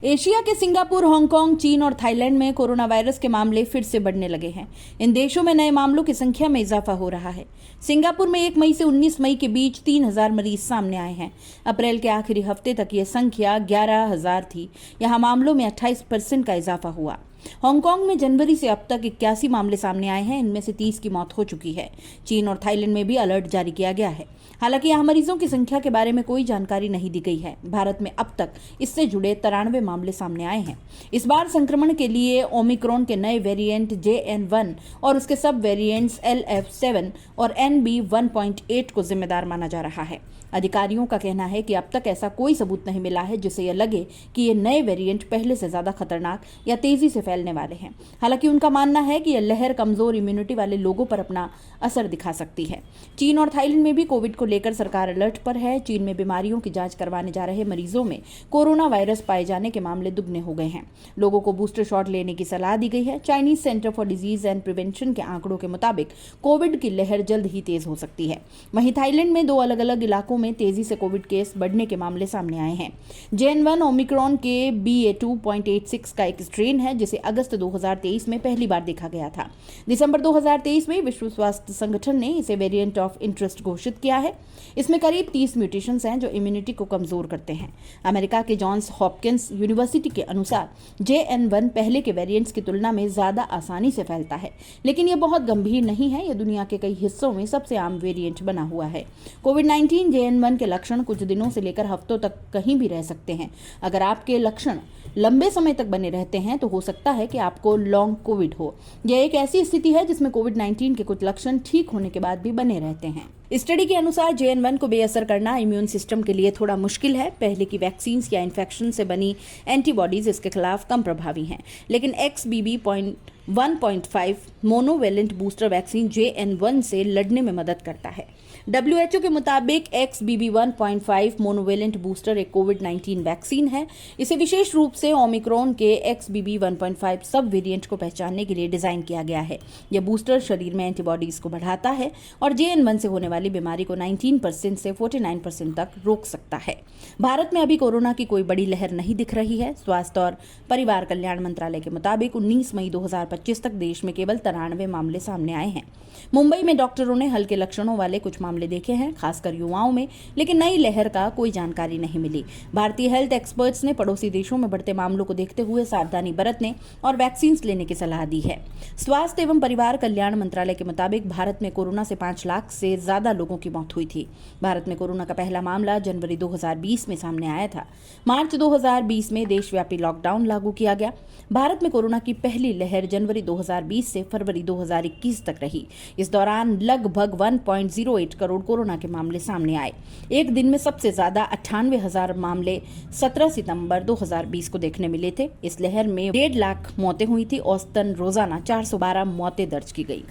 Asia के Singapore, Hong Kong, चीन और थाईलैंड में कोरोना वायरस के मामले फिर से बढ़ने लगे हैं। इन देशों में नए मामलों की संख्या में इजाफा हो रहा है। सिंगापुर में 1 मई से 19 मई के बीच 3000 मरीज सामने आए हैं। अप्रैल के आखिरी हफ्ते तक ये संख्या 11,000 थी। यहाँ मामलों में 28% का इजाफा हुआ। हांगकांग में जनवरी से अब तक 81 मामले सामने आए हैं। इनमें से 30 की मौत हो चुकी है। चीन और थाईलैंड में भी अलर्ट जारी किया गया है। हालांकि यहाँ मरीजों की संख्या के बारे में कोई जानकारी नहीं दी गई है। भारत में अब तक इससे जुड़े 93 मामले सामने आए हैं। इस बार संक्रमण के लिए ओमिक्रॉन के नए वेरिएंट JN1 और उसके सब वेरिएंट्स LF7 और NB1.8 को जिम्मेदार माना जा रहा है। अधिकारियों का कहना है कि अब तक ऐसा कोई सबूत नहीं मिला है जिससे यह लगे कि ये नए वेरिएंट पहले से ज्यादा खतरनाक या तेजी से फैलने वाले हैं। हालांकि उनका मानना है कि यह लहर कमजोर इम्यूनिटी वाले लोगों पर अपना असर दिखा सकती है। चीन और थाईलैंड में भी कोविड को लेकर सरकार अलर्ट पर है। चीन में बीमारियों की जांच करवाने जा रहे मरीजों में कोरोना वायरस पाए जाने के मामले दुगने हो गए हैं। लोगों को बूस्टर शॉट लेने की सलाह दी गई है। Chinese centre for disease and prevention के आंकड़ों के मुताबिक कोविड की लहर जल्द ही तेज हो सकती है। वहीं थाईलैंड में 2 अलग अलग इलाकों में तेजी से कोविड केस बढ़ने के मामले सामने आए हैं। JN1 ओमिक्रॉन के BA2.86 का एक स्ट्रेन है जिसे अगस्त 2023 में पहली बार देखा गया था। दिसंबर 2023 में विश्व स्वास्थ्य संगठन ने इसे वेरिएंट ऑफ इंटरेस्ट घोषित किया है। इसमें करीब 30 म्यूटेशंस हैं जो इम्यूनिटी को कमजोर करते हैं। अमेरिका के जॉन्स हॉपकिंस यूनिवर्सिटी के अनुसार JN1 पहले के वेरिएंट्स की तुलना में ज्यादा आसानी से फैलता है, लेकिन यह बहुत गंभीर नहीं है। यह दुनिया के कई हिस्सों में सबसे आम वेरिएंट बना हुआ है। कोविड-19 JN1 के लक्षण कुछ दिनों से लेकर हफ्तों तक कहीं भी रह सकते हैं। अगर आपके लक्षण लंबे समय तक बने रहते हैं तो हो सकता है कि आपको लॉन्ग कोविड हो। यह एक ऐसी स्थिति है जिसमें कोविड-19 के कुछ लक्षण ठीक होने के बाद भी बने रहते हैं। स्टडी के अनुसार JN1 को बेअसर करना इम्यून सिस्टम के लिए थोड़ा मुश्किल है। पहले की वैक्सीन या इन्फेक्शन से बनी एंटीबॉडीज इसके खिलाफ कम प्रभावी हैं, लेकिन XBB.1.5 monovalent booster vaccine JN1 से लड़ने में मदद करता है। WHO के मुताबिक XBB.1.5 मोनोवेलेंट बूस्टर एक कोविड-19 वैक्सीन है। इसे विशेष रूप से ओमिक्रॉन के XBB.1.5 सब वेरिएंट को पहचानने के लिए डिजाइन किया गया है। यह बूस्टर शरीर में एंटीबॉडीज को बढ़ाता है और JN1 से होने वाली बीमारी को 19% से 49% तक रोक सकता है। भारत में अभी कोरोना की कोई बड़ी लहर नहीं दिख रही है। स्वास्थ्य और परिवार कल्याण मंत्रालय के मुताबिक 19 मई 2025 तक देश में केवल 93 मामले सामने आए हैं। मुंबई में डॉक्टरों ने हल्के लक्षणों वाले कुछ मामले देखे हैं, खासकर युवाओं में, लेकिन नई लहर का कोई जानकारी नहीं मिली। भारतीय हेल्थ एक्सपर्ट्स ने पड़ोसी देशों में बढ़ते मामलों को देखते हुए सावधानी बरतने और वैक्सीन लेने की सलाह दी है। स्वास्थ्य एवं परिवार कल्याण मंत्रालय के मुताबिक भारत में कोरोना से 5 लाख से ज्यादा लोगों की मौत हुई थी। भारत में कोरोना का पहला मामला जनवरी 2020 में सामने आया था। मार्च 2020 में देशव्यापी लॉकडाउन लागू किया गया। भारत में कोरोना की पहली लहर जनवरी 2020 से फरवरी 2021 तक रही। इस दौरान लगभग 1.08 करोड़ कोरोना के मामले सामने आए। एक दिन में सबसे ज्यादा 98,000 मामले 17 सितंबर 2020 को देखने मिले थे। इस लहर में 1.5 लाख मौतें हुई थी। औसतन रोजाना 412 मौतें दर्ज की गई।